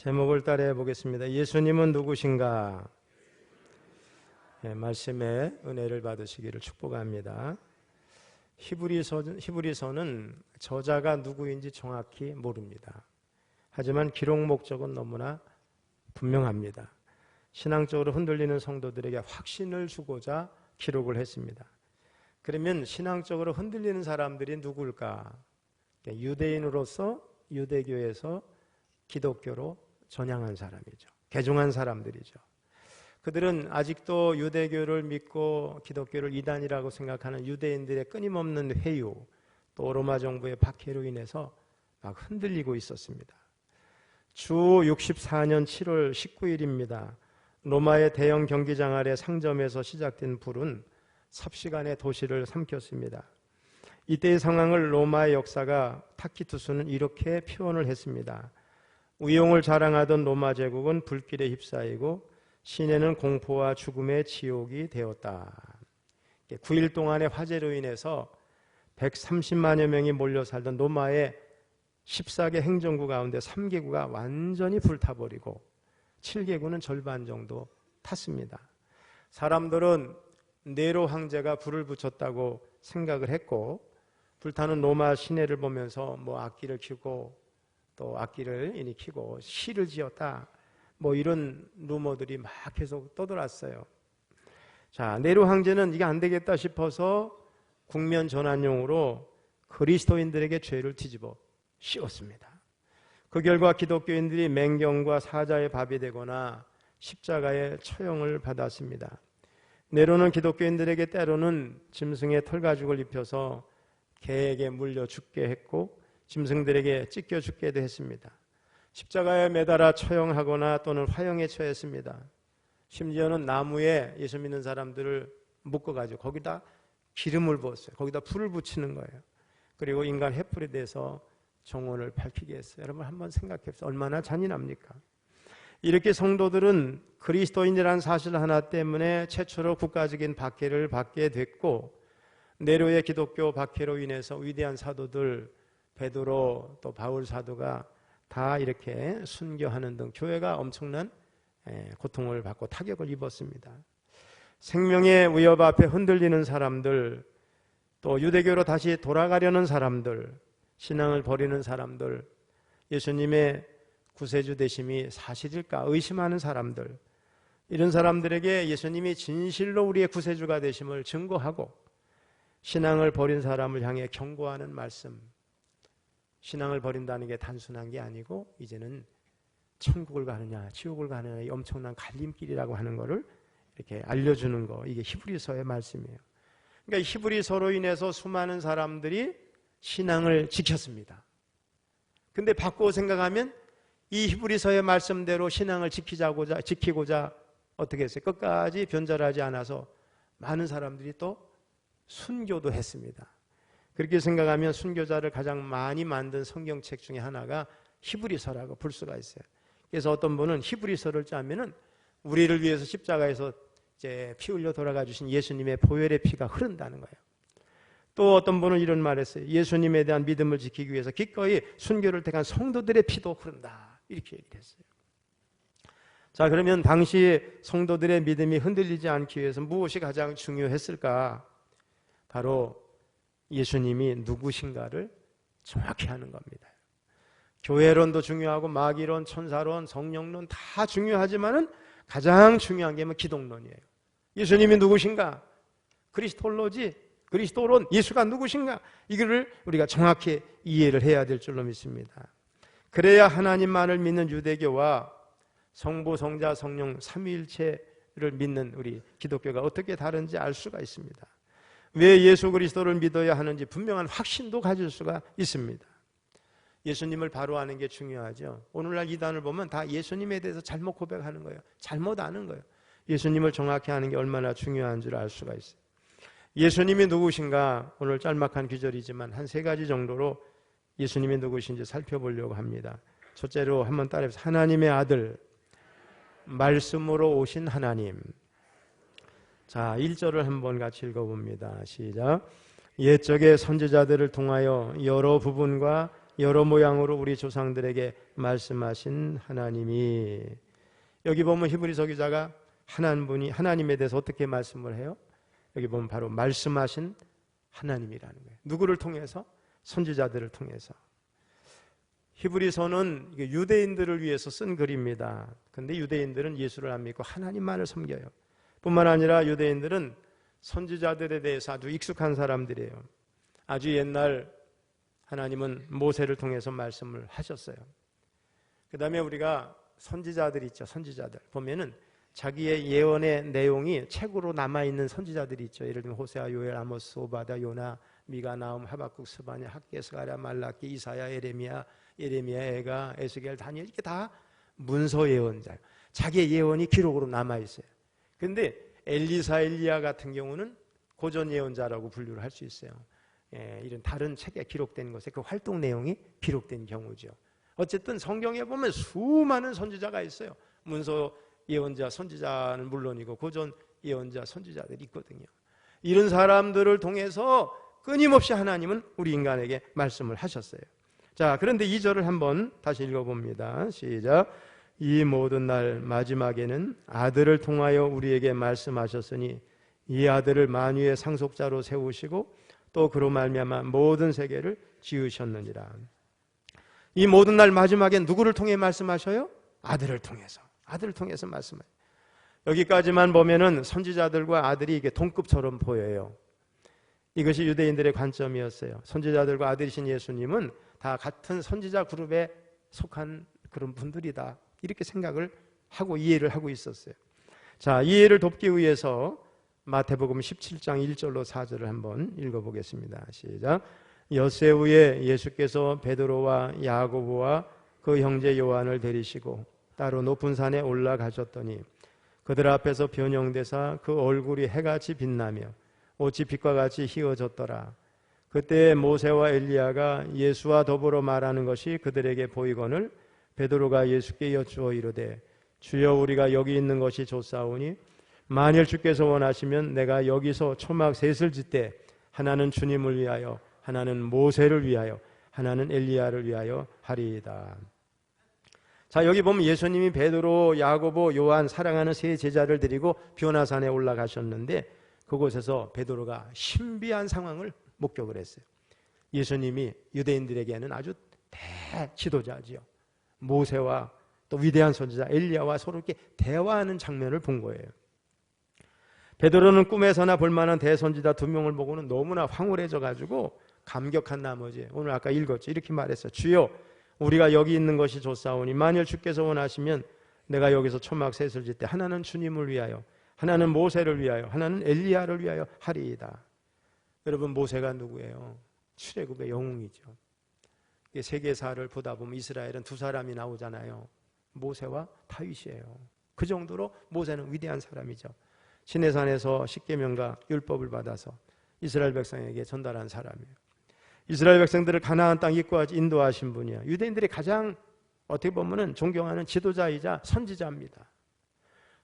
제목을 따라해 보겠습니다. 예수님은 누구신가? 말씀의 은혜를 받으시기를 축복합니다. 히브리서는 저자가 누구인지 정확히 모릅니다. 하지만 기록 목적은 너무나 분명합니다. 신앙적으로 흔들리는 성도들에게 확신을 주고자 기록을 했습니다. 그러면 신앙적으로 흔들리는 사람들이 누굴까? 유대인으로서 유대교에서 기독교로 전향한 사람이죠. 개종한 사람들이죠. 그들은 아직도 유대교를 믿고 기독교를 이단이라고 생각하는 유대인들의 끊임없는 회유, 또 로마 정부의 박해로 인해서 막 흔들리고 있었습니다. 주 64년 7월 19일입니다. 로마의 대형 경기장 아래 상점에서 시작된 불은 삽시간에 도시를 삼켰습니다. 이때의 상황을 로마의 역사가 타키투스는 이렇게 표현을 했습니다. 위용을 자랑하던 로마 제국은 불길에 휩싸이고 시내는 공포와 죽음의 지옥이 되었다. 9일 동안의 화재로 인해서 130만여 명이 몰려 살던 로마의 14개 행정구 가운데 3개구가 완전히 불타버리고 7개구는 절반 정도 탔습니다. 사람들은 네로 황제가 불을 붙였다고 생각을 했고, 불타는 로마 시내를 보면서 악기를 켜고 또 악기를 이니 켜고 시를 지었다, 이런 루머들이 막 계속 떠돌았어요. 자, 네로 황제는 이게 안 되겠다 싶어서 국면 전환용으로 그리스도인들에게 죄를 뒤집어 씌웠습니다. 그 결과 기독교인들이 맹경과 사자의 밥이 되거나 십자가의 처형을 받았습니다. 네로는 기독교인들에게 때로는 짐승의 털가죽을 입혀서 개에게 물려 죽게 했고 짐승들에게 찢겨 죽게도 했습니다. 십자가에 매달아 처형하거나 또는 화형에 처했습니다. 심지어는 나무에 예수 믿는 사람들을 묶어가지고 거기다 기름을 부었어요. 거기다 불을 붙이는 거예요. 그리고 인간 횃불에 대해서 정원을 밝히게 했어요. 여러분 한번 생각해 보세요. 얼마나 잔인합니까? 이렇게 성도들은 그리스도인이라는 사실 하나 때문에 최초로 국가적인 박해를 받게 됐고, 네로의 기독교 박해로 인해서 위대한 사도들 베드로 또 바울 사도가 다 이렇게 순교하는 등 교회가 엄청난 고통을 받고 타격을 입었습니다. 생명의 위협 앞에 흔들리는 사람들, 또 유대교로 다시 돌아가려는 사람들, 신앙을 버리는 사람들, 예수님의 구세주 되심이 사실일까 의심하는 사람들, 이런 사람들에게 예수님이 진실로 우리의 구세주가 되심을 증거하고 신앙을 버린 사람을 향해 경고하는 말씀, 신앙을 버린다는 게 단순한 게 아니고 이제는 천국을 가느냐 지옥을 가느냐 이 엄청난 갈림길이라고 하는 것을 이렇게 알려주는 거, 이게 히브리서의 말씀이에요. 그러니까 히브리서로 인해서 수많은 사람들이 신앙을 지켰습니다. 근데 바꾸어 생각하면 이 히브리서의 말씀대로 신앙을 지키고자 어떻게 했어요? 끝까지 변절하지 않아서 많은 사람들이 또 순교도 했습니다. 그렇게 생각하면 순교자를 가장 많이 만든 성경책 중에 하나가 히브리서라고 볼 수가 있어요. 그래서 어떤 분은 히브리서를 짜면은 우리를 위해서 십자가에서 이제 피 흘려 돌아가 주신 예수님의 보혈의 피가 흐른다는 거예요. 또 어떤 분은 이런 말을 했어요. 예수님에 대한 믿음을 지키기 위해서 기꺼이 순교를 택한 성도들의 피도 흐른다, 이렇게 얘기를 했어요. 자, 그러면 당시 성도들의 믿음이 흔들리지 않기 위해서 무엇이 가장 중요했을까? 바로 예수님이 누구신가를 정확히 하는 겁니다. 교회론도 중요하고 마귀론, 천사론, 성령론 다 중요하지만은 가장 중요한 게 기독론이에요. 예수님이 누구신가? 그리스도론, 예수가 누구신가? 이거를 우리가 정확히 이해를 해야 될 줄로 믿습니다. 그래야 하나님만을 믿는 유대교와 성부, 성자, 성령 삼위일체를 믿는 우리 기독교가 어떻게 다른지 알 수가 있습니다. 왜 예수 그리스도를 믿어야 하는지 분명한 확신도 가질 수가 있습니다. 예수님을 바로 아는 게 중요하죠. 오늘날 이단을 보면 다 예수님에 대해서 잘못 고백하는 거예요. 잘못 아는 거예요. 예수님을 정확히 아는 게 얼마나 중요한 줄 알 수가 있어요. 예수님이 누구신가? 오늘 짤막한 귀절이지만 한 3가지 정도로 예수님이 누구신지 살펴보려고 합니다. 첫째로 한번 따라해보세요. 하나님의 아들, 말씀으로 오신 하나님. 자, 1절을 한번 같이 읽어봅니다. 시작. 옛적의 선지자들을 통하여 여러 부분과 여러 모양으로 우리 조상들에게 말씀하신 하나님이, 여기 보면 히브리서 기자가 하나님에 대해서 어떻게 말씀을 해요? 여기 보면 바로 말씀하신 하나님이라는 거예요. 누구를 통해서? 선지자들을 통해서. 히브리서는 유대인들을 위해서 쓴 글입니다. 그런데 유대인들은 예수를 안 믿고 하나님만을 섬겨요. 뿐만 아니라 유대인들은 선지자들에 대해서 아주 익숙한 사람들이에요. 아주 옛날 하나님은 모세를 통해서 말씀을 하셨어요. 그 다음에 우리가 선지자들 있죠. 선지자들 보면은 자기의 예언의 내용이 책으로 남아있는 선지자들이 있죠. 예를 들면 호세아, 요엘, 아모스, 오바다, 요나, 미가, 나움, 하박국, 스바냐, 학개, 스가랴, 말라기, 이사야, 예레미야, 에가, 에스겔, 다니엘, 이게 다 문서 예언자예요. 자기의 예언이 기록으로 남아있어요. 그런데 엘리사, 엘리야 같은 경우는 고전 예언자라고 분류를 할 수 있어요. 이런 다른 책에 기록된 것에 그 활동 내용이 기록된 경우죠. 어쨌든 성경에 보면 수많은 선지자가 있어요. 문서 예언자, 선지자는 물론이고 고전 예언자, 선지자들이 있거든요. 이런 사람들을 통해서 끊임없이 하나님은 우리 인간에게 말씀을 하셨어요. 자, 그런데 2절을 한번 다시 읽어봅니다. 시작. 이 모든 날 마지막에는 아들을 통하여 우리에게 말씀하셨으니 이 아들을 만유의 상속자로 세우시고 또 그로 말미암아 모든 세계를 지으셨느니라. 이 모든 날 마지막에 누구를 통해 말씀하셔요? 아들을 통해서. 아들을 통해서 말씀해요. 여기까지만 보면은 선지자들과 아들이 이게 동급처럼 보여요. 이것이 유대인들의 관점이었어요. 선지자들과 아들이신 예수님은 다 같은 선지자 그룹에 속한 그런 분들이다, 이렇게 생각을 하고 이해를 하고 있었어요. 자, 이해를 돕기 위해서 마태복음 17장 1절로 4절을 한번 읽어보겠습니다. 시작. 엿새 후에 예수께서 베드로와 야고보와 그 형제 요한을 데리시고 따로 높은 산에 올라가셨더니 그들 앞에서 변형되사 그 얼굴이 해같이 빛나며 옷이 빛과 같이 희어졌더라. 그때 모세와 엘리야가 예수와 더불어 말하는 것이 그들에게 보이거늘 베드로가 예수께 여쭈어 이르되 주여, 우리가 여기 있는 것이 좋사오니 만일 주께서 원하시면 내가 여기서 초막 셋을 짓되 하나는 주님을 위하여, 하나는 모세를 위하여, 하나는 엘리야를 위하여 하리이다. 자, 여기 보면 예수님이 베드로, 야고보, 요한 사랑하는 세 제자를 데리고 변화산에 올라가셨는데 그곳에서 베드로가 신비한 상황을 목격을 했어요. 예수님이 유대인들에게는 아주 대지도자지요. 모세와 또 위대한 선지자 엘리야와 서로 이렇게 대화하는 장면을 본 거예요. 베드로는 꿈에서나 볼만한 대선지자 2명을 보고는 너무나 황홀해져 가지고 감격한 나머지 오늘 아까 읽었죠. 이렇게 말했어요. 주여, 우리가 여기 있는 것이 좋사오니 만일 주께서 원하시면 내가 여기서 초막 셋을 짓되 하나는 주님을 위하여, 하나는 모세를 위하여, 하나는 엘리야를 위하여 하리이다. 여러분, 모세가 누구예요? 출애굽의 영웅이죠. 세계사를 보다 보면 이스라엘은 두 사람이 나오잖아요. 모세와 다윗이에요. 그 정도로 모세는 위대한 사람이죠. 시내산에서 십계명과 율법을 받아서 이스라엘 백성에게 전달한 사람이에요. 이스라엘 백성들을 가나안 땅 입구까지 인도하신 분이야. 유대인들이 가장 어떻게 보면 존경하는 지도자이자 선지자입니다.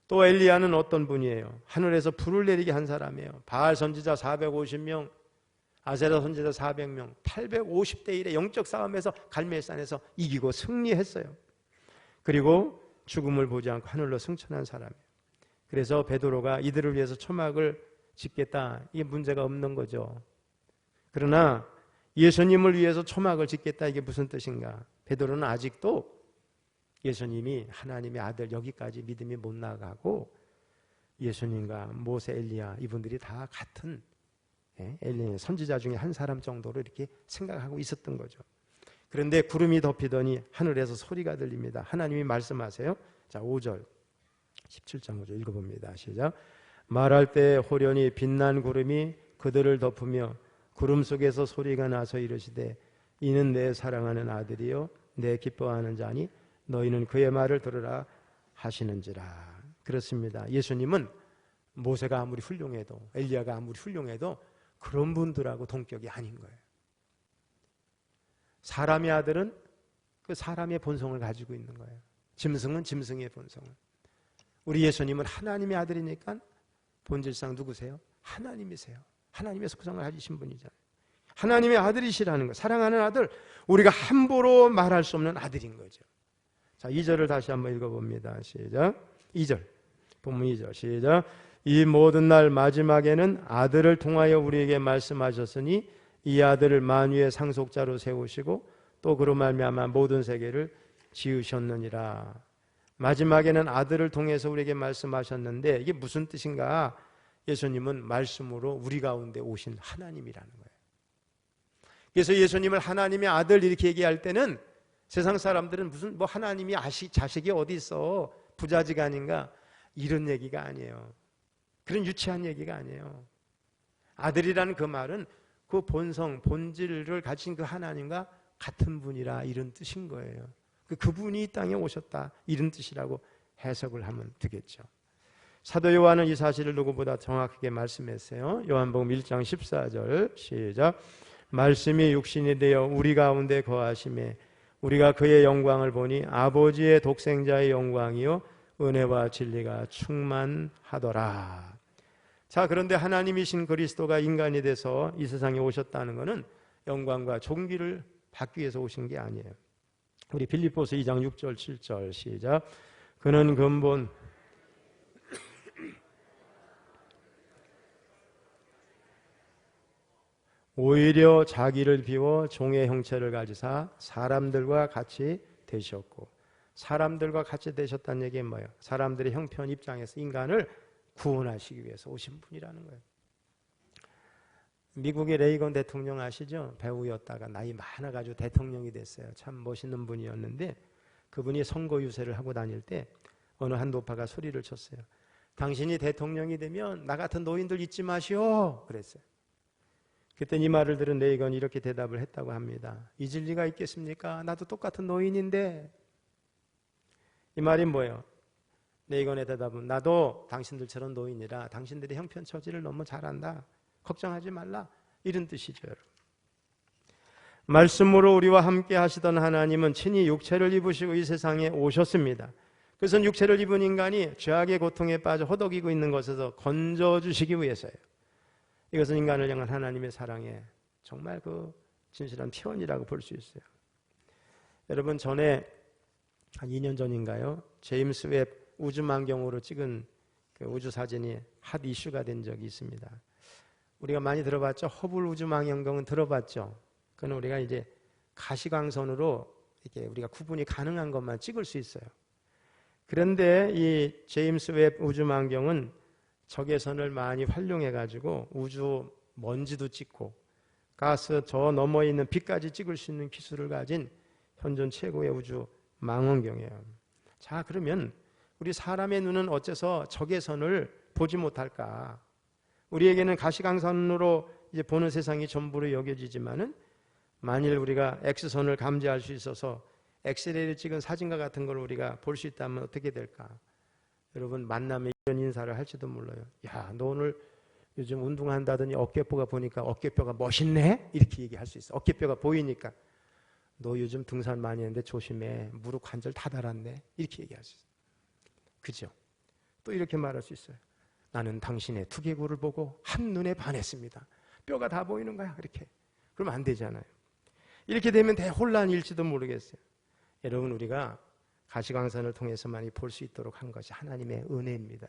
또 엘리야는 어떤 분이에요? 하늘에서 불을 내리게 한 사람이에요. 바알 선지자 450명, 아세라 선지자 400명, 850대 1의 영적 싸움에서 갈멜산에서 이기고 승리했어요. 그리고 죽음을 보지 않고 하늘로 승천한 사람이에요. 그래서 베드로가 이들을 위해서 초막을 짓겠다, 이게 문제가 없는 거죠. 그러나 예수님을 위해서 초막을 짓겠다, 이게 무슨 뜻인가? 베드로는 아직도 예수님이 하나님의 아들, 여기까지 믿음이 못 나가고 예수님과 모세, 엘리야 이분들이 다 같은 선지자 중에 한 사람 정도로 이렇게 생각하고 있었던 거죠. 그런데 구름이 덮이더니 하늘에서 소리가 들립니다. 하나님이 말씀하세요. 자, 5절 17장 5절 읽어봅니다. 시작. 말할 때 호련히 빛난 구름이 그들을 덮으며 구름 속에서 소리가 나서 이르시되 이는 내 사랑하는 아들이요 내 기뻐하는 자니 너희는 그의 말을 들으라 하시는지라. 그렇습니다. 예수님은 모세가 아무리 훌륭해도, 엘리야가 아무리 훌륭해도 그런 분들하고 동격이 아닌 거예요. 사람의 아들은 그 사람의 본성을 가지고 있는 거예요. 짐승은 짐승의 본성을. 우리 예수님은 하나님의 아들이니까 본질상 누구세요? 하나님이세요. 하나님의 속성을 가지신 분이잖아요. 하나님의 아들이시라는 거, 사랑하는 아들, 우리가 함부로 말할 수 없는 아들인 거죠. 자, 2절을 다시 한번 읽어봅니다. 시작. 2절, 본문 2절 시작. 이 모든 날 마지막에는 아들을 통하여 우리에게 말씀하셨으니 이 아들을 만유의 상속자로 세우시고 또 그로 말미암아 모든 세계를 지으셨느니라. 마지막에는 아들을 통해서 우리에게 말씀하셨는데 이게 무슨 뜻인가? 예수님은 말씀으로 우리 가운데 오신 하나님이라는 거예요. 그래서 예수님을 하나님의 아들 이렇게 얘기할 때는 세상 사람들은 무슨 뭐 하나님이 자식이 어디 있어, 부자지간인가, 이런 얘기가 아니에요. 그런 유치한 얘기가 아니에요. 아들이라는 그 말은 그 본성, 본질을 가진 그 하나님과 같은 분이라, 이런 뜻인 거예요. 그분이 이 땅에 오셨다, 이런 뜻이라고 해석을 하면 되겠죠. 사도 요한은 이 사실을 누구보다 정확하게 말씀했어요. 요한복음 1장 14절 시작. 말씀이 육신이 되어 우리 가운데 거하심에 우리가 그의 영광을 보니 아버지의 독생자의 영광이요 은혜와 진리가 충만하더라. 자, 그런데 하나님이신 그리스도가 인간이 돼서 이 세상에 오셨다는 것은 영광과 존귀를 받기 위해서 오신 게 아니에요. 우리 빌립보서 2장 6절 7절 시작. 그는 근본 오히려 자기를 비워 종의 형체를 가지사 사람들과 같이 되셨고, 사람들과 같이 되셨다는 얘기는 뭐예요? 사람들의 형편 입장에서 인간을 구원하시기 위해서 오신 분이라는 거예요. 미국의 레이건 대통령 아시죠? 배우였다가 나이 많아가지고 대통령이 됐어요. 참 멋있는 분이었는데 그분이 선거 유세를 하고 다닐 때 어느 한도파가 소리를 쳤어요. 당신이 대통령이 되면 나 같은 노인들 잊지 마시오, 그랬어요. 그때 이 말을 들은 레이건이 이렇게 대답을 했다고 합니다. 잊을 리가 있겠습니까? 나도 똑같은 노인인데. 이 말이 뭐예요? 레이건의 대답은 나도 당신들처럼 노인이라 당신들의 형편 처지를 너무 잘 안다, 걱정하지 말라, 이런 뜻이죠. 여러분. 말씀으로 우리와 함께 하시던 하나님은 친히 육체를 입으시고 이 세상에 오셨습니다. 그것은 육체를 입은 인간이 죄악의 고통에 빠져 허덕이고 있는 것에서 건져주시기 위해서예요. 이것은 인간을 향한 하나님의 사랑의 정말 그 진실한 표현이라고 볼 수 있어요. 여러분, 전에 한 2년 전인가요? 제임스 웹 우주망경으로 찍은 그 우주 사진이 핫 이슈가 된 적이 있습니다. 우리가 많이 들어봤죠? 허블 우주망원경은 들어봤죠? 그건 우리가 이제 가시광선으로 이렇게 우리가 구분이 가능한 것만 찍을 수 있어요. 그런데 이 제임스 웹 우주망경은 적외선을 많이 활용해 가지고 우주 먼지도 찍고 가스 저 너머에 있는 빛까지 찍을 수 있는 기술을 가진 현존 최고의 우주 망원경이에요. 자, 그러면 우리 사람의 눈은 어째서 적외선을 보지 못할까? 우리에게는 가시광선으로 이제 보는 세상이 전부로 여겨지지만은 만일 우리가 X선을 감지할 수 있어서 엑스레이를 찍은 사진과 같은 걸 우리가 볼 수 있다면 어떻게 될까? 여러분, 만남에 이런 인사를 할지도 몰라요. 야, 너 오늘 요즘 운동한다더니 어깨뼈가 보니까 어깨뼈가 멋있네? 이렇게 얘기할 수 있어. 어깨뼈가 보이니까. 너 요즘 등산 많이 했는데 조심해. 무릎 관절 다 닳았네. 이렇게 얘기할 수 있어요. 그죠? 또 이렇게 말할 수 있어요. 나는 당신의 두개골을 보고 한눈에 반했습니다. 뼈가 다 보이는 거야. 이렇게. 그러면 안 되잖아요. 이렇게 되면 대혼란일지도 모르겠어요. 여러분, 우리가 가시광선을 통해서만이 볼 수 있도록 한 것이 하나님의 은혜입니다.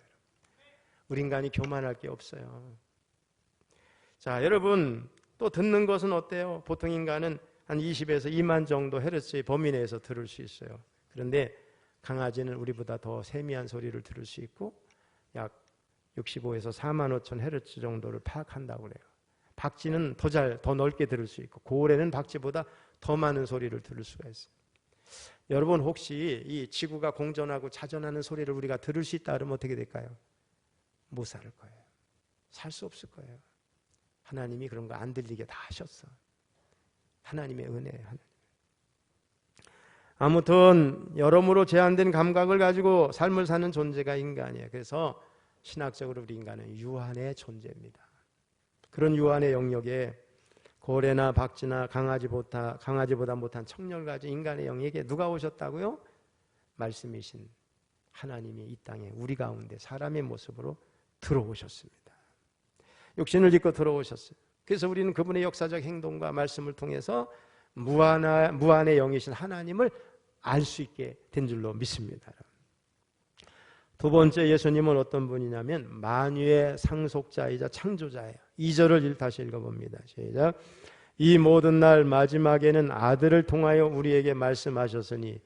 우리 인간이 교만할 게 없어요. 자, 여러분, 또 듣는 것은 어때요? 보통 인간은 한 20에서 2만 정도 헤르츠의 범위 내에서 들을 수 있어요. 그런데 강아지는 우리보다 더 세미한 소리를 들을 수 있고 약 65에서 4만 5천 헤르츠 정도를 파악한다고 그래요. 박쥐는 더 넓게 들을 수 있고 고래는 박쥐보다 더 많은 소리를 들을 수가 있어요. 여러분, 혹시 이 지구가 공전하고 자전하는 소리를 우리가 들을 수 있다 그러면 어떻게 될까요? 못 살 거예요. 살 수 없을 거예요. 하나님이 그런 거 안 들리게 다 하셨어. 하나님의 은혜예요. 아무튼 여러모로 제한된 감각을 가지고 삶을 사는 존재가 인간이에요. 그래서 신학적으로 우리 인간은 유한의 존재입니다. 그런 유한의 영역에 고래나 박쥐나 강아지보다 못한 청렬가지 인간의 영역에 누가 오셨다고요? 말씀이신 하나님이 이 땅에 우리 가운데 사람의 모습으로 들어오셨습니다. 육신을 입고 들어오셨어요. 그래서 우리는 그분의 역사적 행동과 말씀을 통해서 무한의 영이신 하나님을 알 수 있게 된 줄로 믿습니다. 두 번째, 예수님은 어떤 분이냐면 만유의 상속자이자 창조자예요. 2절을 다시 읽어봅니다. 시작. 이 모든 날 마지막에는 아들을 통하여 우리에게 말씀하셨으니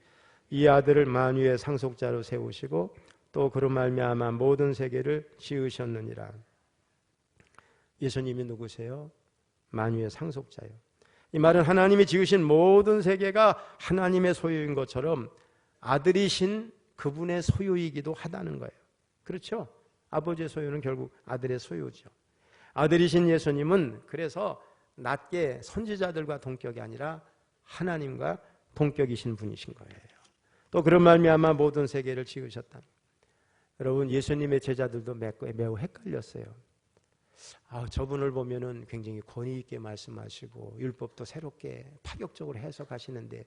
이 아들을 만유의 상속자로 세우시고 또 그로 말미암아 모든 세계를 지으셨느니라. 예수님이 누구세요? 만유의 상속자예요. 이 말은 하나님이 지으신 모든 세계가 하나님의 소유인 것처럼 아들이신 그분의 소유이기도 하다는 거예요. 그렇죠? 아버지의 소유는 결국 아들의 소유죠. 아들이신 예수님은 그래서 낮게 선지자들과 동격이 아니라 하나님과 동격이신 분이신 거예요. 또 그런 말미암아 모든 세계를 지으셨다. 여러분, 예수님의 제자들도 매우 헷갈렸어요. 저분을 보면은 굉장히 권위 있게 말씀하시고 율법도 새롭게 파격적으로 해석하시는데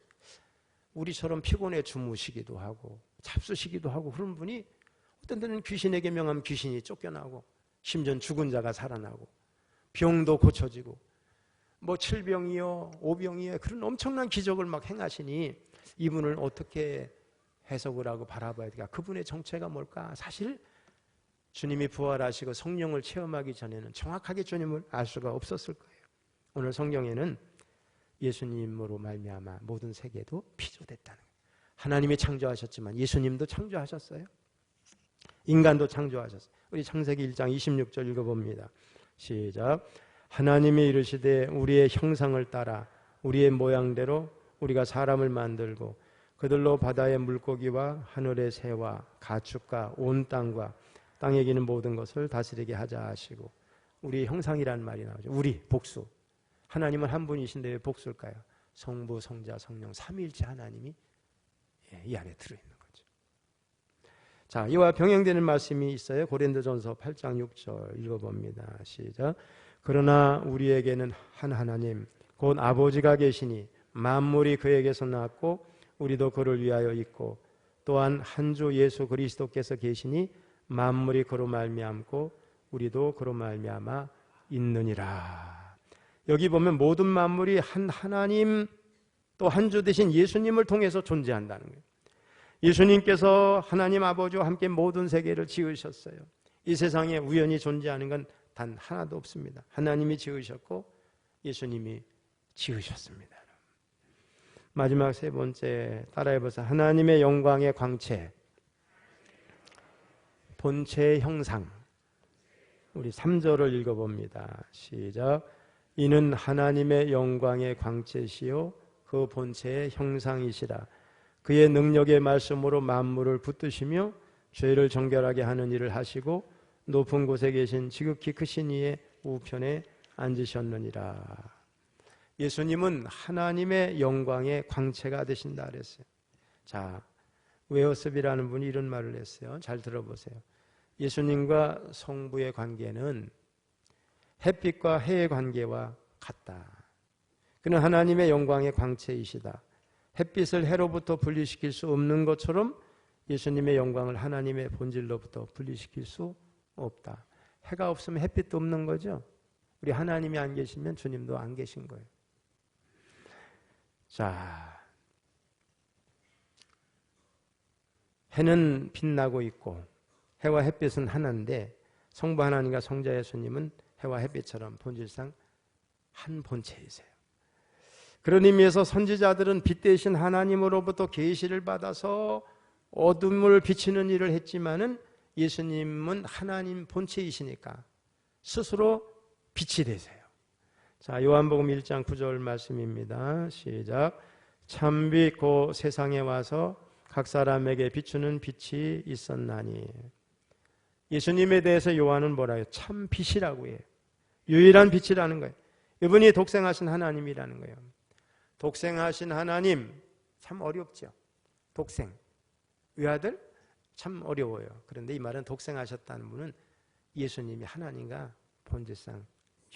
우리처럼 피곤해 주무시기도 하고 잡수시기도 하고 그런 분이 어떤 때는 귀신에게 명하면 귀신이 쫓겨나고 심지어 죽은 자가 살아나고 병도 고쳐지고 뭐 7병이요 5병이요 그런 엄청난 기적을 막 행하시니 이분을 어떻게 해석을 하고 바라봐야 될까? 그분의 정체가 뭘까? 사실 주님이 부활하시고 성령을 체험하기 전에는 정확하게 주님을 알 수가 없었을 거예요. 오늘 성경에는 예수님으로 말미암아 모든 세계도 피조됐다는 거예요. 하나님이 창조하셨지만 예수님도 창조하셨어요. 인간도 창조하셨어요. 우리 창세기 1장 26절 읽어봅니다. 시작. 하나님이 이르시되 우리의 형상을 따라 우리의 모양대로 우리가 사람을 만들고 그들로 바다의 물고기와 하늘의 새와 가축과 온 땅과 땅에 기는 모든 것을 다스리게 하자 하시고 우리 형상이라는 말이 나오죠. 우리 복수. 하나님은 한 분이신데 왜 복수일까요? 성부, 성자, 성령 삼위일체 하나님이 이 안에 들어있는 거죠. 자, 이와 병행되는 말씀이 있어요. 고린도전서 8장 6절 읽어봅니다. 시작. 그러나 우리에게는 한 하나님 곧 아버지가 계시니 만물이 그에게서 나왔고 우리도 그를 위하여 있고 또한 한 주 예수 그리스도께서 계시니 만물이 그로 말미암고 우리도 그로 말미암아 있느니라. 여기 보면 모든 만물이 한 하나님 또 한 주 되신 예수님을 통해서 존재한다는 거예요. 예수님께서 하나님 아버지와 함께 모든 세계를 지으셨어요. 이 세상에 우연히 존재하는 건 단 하나도 없습니다. 하나님이 지으셨고 예수님이 지으셨습니다. 마지막 세 번째 따라해보세요. 하나님의 영광의 광채, 본체의 형상. 우리 3절을 읽어봅니다. 시작. 이는 하나님의 영광의 광채시요 그 본체의 형상이시라. 그의 능력의 말씀으로 만물을 붙드시며 죄를 정결하게 하는 일을 하시고 높은 곳에 계신 지극히 크신 이의 우편에 앉으셨느니라. 예수님은 하나님의 영광의 광채가 되신다 그랬어요. 자, 웨어스비라는 분이 이런 말을 했어요. 잘 들어보세요. 예수님과 성부의 관계는 햇빛과 해의 관계와 같다. 그는 하나님의 영광의 광채이시다. 햇빛을 해로부터 분리시킬 수 없는 것처럼 예수님의 영광을 하나님의 본질로부터 분리시킬 수 없다. 해가 없으면 햇빛도 없는 거죠. 우리 하나님이 안 계시면 주님도 안 계신 거예요. 자, 해는 빛나고 있고 해와 햇빛은 하나인데 성부 하나님과 성자 예수님은 해와 햇빛처럼 본질상 한 본체이세요. 그런 의미에서 선지자들은 빛 대신 하나님으로부터 계시를 받아서 어둠을 비치는 일을 했지만은 예수님은 하나님 본체이시니까 스스로 빛이 되세요. 자, 요한복음 1장 9절 말씀입니다. 시작. 참빛 곧 세상에 와서 각 사람에게 비추는 빛이 있었나니. 예수님에 대해서 요한은 뭐라 해요? 참빛이라고 해요. 유일한 빛이라는 거예요. 이분이 독생하신 하나님이라는 거예요. 독생하신 하나님 참 어렵죠. 독생. 외아들 참 어려워요. 그런데 이 말은 독생하셨다는 분은 예수님이 하나님과 본질상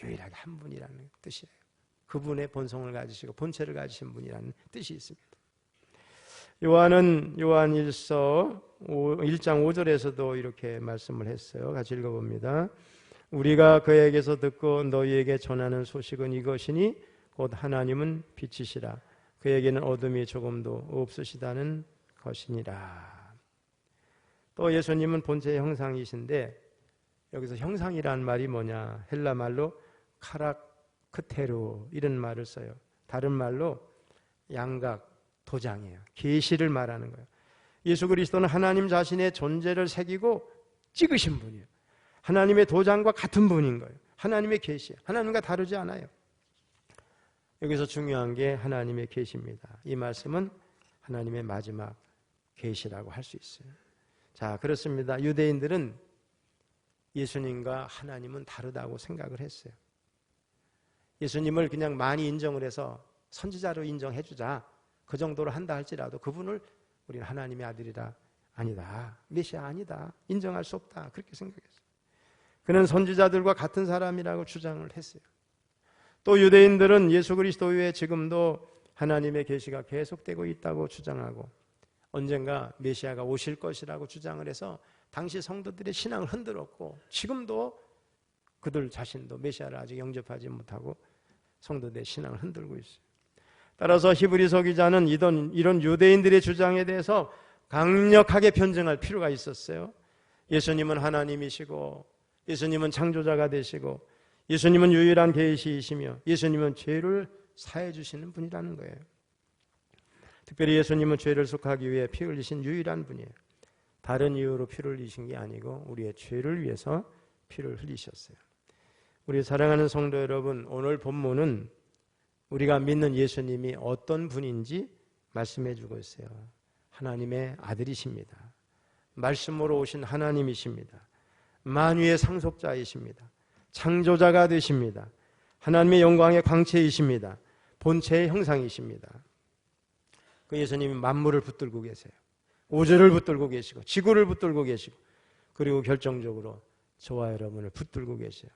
유일하게 한 분이라는 뜻이에요. 그분의 본성을 가지시고 본체를 가지신 분이라는 뜻이 있습니다. 요한은 요한 1장 5절에서도 이렇게 말씀을 했어요. 같이 읽어봅니다. 우리가 그에게서 듣고 너희에게 전하는 소식은 이것이니 곧 하나님은 빛이시라. 그에게는 어둠이 조금도 없으시다는 것이니라. 또 예수님은 본체의 형상이신데 여기서 형상이란 말이 뭐냐? 헬라 말로 카라크테로 이런 말을 써요. 다른 말로 양각, 도장이에요. 계시를 말하는 거예요. 예수 그리스도는 하나님 자신의 존재를 새기고 찍으신 분이에요. 하나님의 도장과 같은 분인 거예요. 하나님의 계시, 하나님과 다르지 않아요. 여기서 중요한 게 하나님의 계시입니다. 이 말씀은 하나님의 마지막 계시라고 할 수 있어요. 자, 그렇습니다. 유대인들은 예수님과 하나님은 다르다고 생각을 했어요. 예수님을 그냥 많이 인정을 해서 선지자로 인정해 주자, 그 정도로 한다 할지라도 그분을 우리는 하나님의 아들이라, 아니다, 메시아 아니다, 인정할 수 없다, 그렇게 생각했어요. 그는 선지자들과 같은 사람이라고 주장을 했어요. 또 유대인들은 예수 그리스도 외에 지금도 하나님의 계시가 계속되고 있다고 주장하고 언젠가 메시아가 오실 것이라고 주장을 해서 당시 성도들의 신앙을 흔들었고 지금도 그들 자신도 메시아를 아직 영접하지 못하고 성도들의 신앙을 흔들고 있어요. 따라서 히브리서 기자는 이런 유대인들의 주장에 대해서 강력하게 변증할 필요가 있었어요. 예수님은 하나님이시고 예수님은 창조자가 되시고 예수님은 유일한 계시이시며 예수님은 죄를 사해 주시는 분이라는 거예요. 특별히 예수님은 죄를 속하기 위해 피 흘리신 유일한 분이에요. 다른 이유로 피를 흘리신 게 아니고 우리의 죄를 위해서 피를 흘리셨어요. 우리 사랑하는 성도 여러분, 오늘 본문은 우리가 믿는 예수님이 어떤 분인지 말씀해 주고 있어요. 하나님의 아들이십니다. 말씀으로 오신 하나님이십니다. 만유의 상속자이십니다. 창조자가 되십니다. 하나님의 영광의 광채이십니다. 본체의 형상이십니다. 그 예수님이 만물을 붙들고 계세요. 우주를 붙들고 계시고 지구를 붙들고 계시고 그리고 결정적으로 저와 여러분을 붙들고 계세요.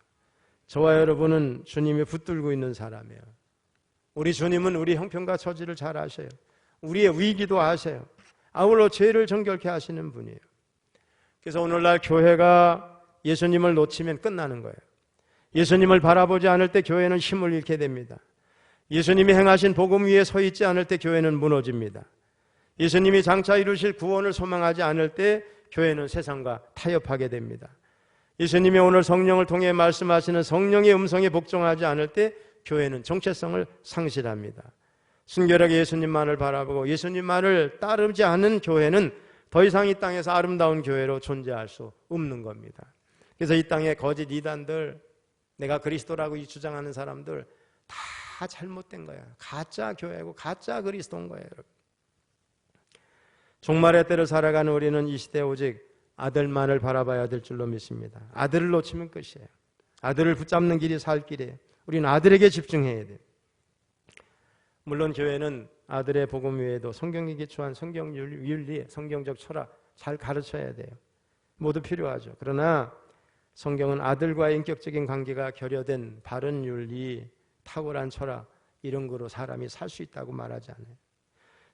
저와 여러분은 주님이 붙들고 있는 사람이에요. 우리 주님은 우리 형편과 처지를 잘 아셔요. 우리의 위기도 아셔요. 아울러 죄를 정결케 하시는 분이에요. 그래서 오늘날 교회가 예수님을 놓치면 끝나는 거예요. 예수님을 바라보지 않을 때 교회는 힘을 잃게 됩니다. 예수님이 행하신 복음 위에 서 있지 않을 때 교회는 무너집니다. 예수님이 장차 이루실 구원을 소망하지 않을 때 교회는 세상과 타협하게 됩니다. 예수님이 오늘 성령을 통해 말씀하시는 성령의 음성에 복종하지 않을 때 교회는 정체성을 상실합니다. 순결하게 예수님만을 바라보고 예수님만을 따르지 않는 교회는 더 이상 이 땅에서 아름다운 교회로 존재할 수 없는 겁니다. 그래서 이 땅에 거짓 이단들, 내가 그리스도라고 주장하는 사람들 다 잘못된 거야. 가짜 교회고 가짜 그리스도인 거예요. 여러분. 종말의 때를 살아가는 우리는 이 시대에 오직 아들만을 바라봐야 될 줄로 믿습니다. 아들을 놓치면 끝이에요. 아들을 붙잡는 길이 살 길이에요. 우리는 아들에게 집중해야 돼요. 물론 교회는 아들의 복음 외에도 성경에 기초한 성경 윤리, 성경적 철학 잘 가르쳐야 돼요. 모두 필요하죠. 그러나 성경은 아들과의 인격적인 관계가 결여된 바른 윤리, 탁월한 철학 이런 거로 사람이 살 수 있다고 말하지 않아요.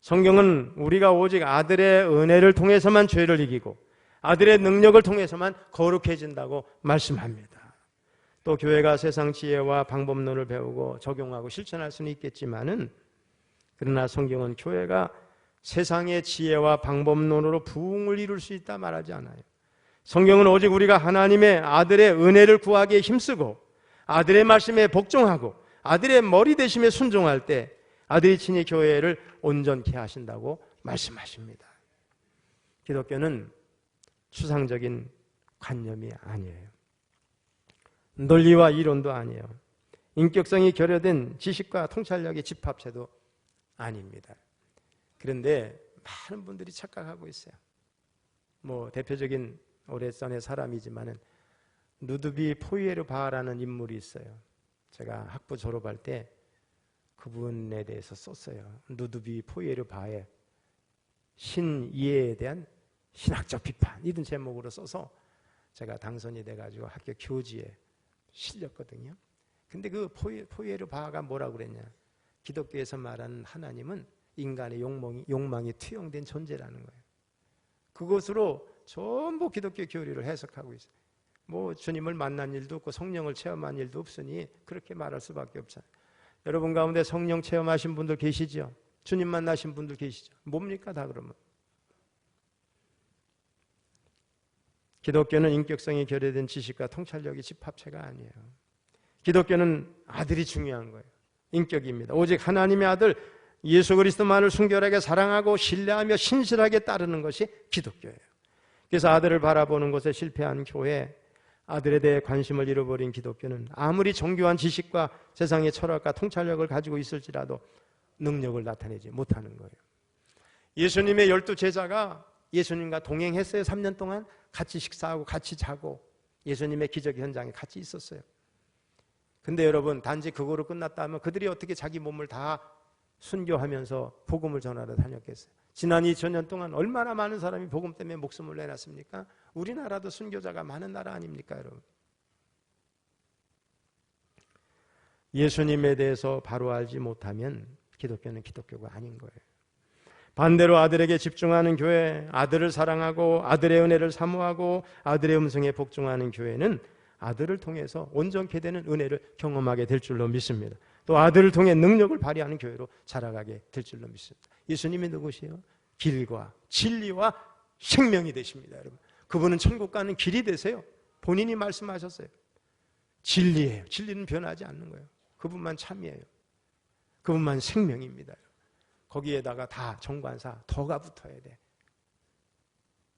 성경은 우리가 오직 아들의 은혜를 통해서만 죄를 이기고 아들의 능력을 통해서만 거룩해진다고 말씀합니다. 또 교회가 세상 지혜와 방법론을 배우고 적용하고 실천할 수는 있겠지만은 그러나 성경은 교회가 세상의 지혜와 방법론으로 부흥을 이룰 수 있다 말하지 않아요. 성경은 오직 우리가 하나님의 아들의 은혜를 구하기에 힘쓰고 아들의 말씀에 복종하고 아들의 머리 대심에 순종할 때 아들이 친히 교회를 온전케 하신다고 말씀하십니다. 기독교는 추상적인 관념이 아니에요. 논리와 이론도 아니에요. 인격성이 결여된 지식과 통찰력의 집합체도 아닙니다. 그런데 많은 분들이 착각하고 있어요. 대표적인 오래전의 사람이지만은 누드비 포이에르바라는 인물이 있어요. 제가 학부 졸업할 때 그분에 대해서 썼어요. 누드비 포이에르바의 신이해에 대한 신학적 비판 이런 제목으로 써서 제가 당선이 돼가지고 학교 교지에 실렸거든요. 근데 그 포이에르바가 뭐라고 그랬냐? 기독교에서 말하는 하나님은 인간의 욕망이 투영된 존재라는 거예요. 그것으로 전부 기독교 교리를 해석하고 있어요. 뭐 주님을 만난 일도 없고 성령을 체험한 일도 없으니 그렇게 말할 수밖에 없잖아요. 여러분 가운데 성령 체험하신 분들 계시죠? 주님 만나신 분들 계시죠? 뭡니까 다 그러면? 기독교는 인격성이 결여된 지식과 통찰력이 집합체가 아니에요. 기독교는 아들이 중요한 거예요. 인격입니다. 오직 하나님의 아들 예수 그리스도만을 순결하게 사랑하고 신뢰하며 신실하게 따르는 것이 기독교예요. 그래서 아들을 바라보는 것에 실패한 교회, 아들에 대해 관심을 잃어버린 기독교는 아무리 정교한 지식과 세상의 철학과 통찰력을 가지고 있을지라도 능력을 나타내지 못하는 거예요. 예수님의 12제자가 예수님과 동행했어요. 3년 동안 같이 식사하고 같이 자고 예수님의 기적 현장에 같이 있었어요. 근데 여러분 단지 그거로 끝났다면 그들이 어떻게 자기 몸을 다 순교하면서 복음을 전하러 다녔겠어요? 지난 2000년 동안 얼마나 많은 사람이 복음 때문에 목숨을 내놨습니까? 우리나라도 순교자가 많은 나라 아닙니까, 여러분? 예수님에 대해서 바로 알지 못하면 기독교는 기독교가 아닌 거예요. 반대로 아들에게 집중하는 교회, 아들을 사랑하고 아들의 은혜를 사모하고 아들의 음성에 복종하는 교회는 아들을 통해서 온전케 되는 은혜를 경험하게 될 줄로 믿습니다. 또 아들을 통해 능력을 발휘하는 교회로 자라가게 될 줄로 믿습니다. 예수님이 누구시요? 길과 진리와 생명이 되십니다, 여러분. 그분은 천국 가는 길이 되세요. 본인이 말씀하셨어요. 진리예요. 진리는 변하지 않는 거예요. 그분만 참이에요. 그분만 생명입니다. 거기에다가 다 정관사 더가 붙어야 돼.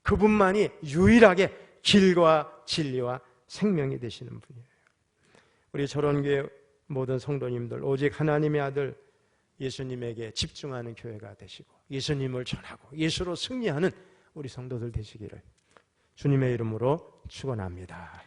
그분만이 유일하게 길과 진리와 생명이 되시는 분이에요. 우리 철원교회 모든 성도님들 오직 하나님의 아들 예수님에게 집중하는 교회가 되시고 예수님을 전하고 예수로 승리하는 우리 성도들 되시기를 주님의 이름으로 축원합니다.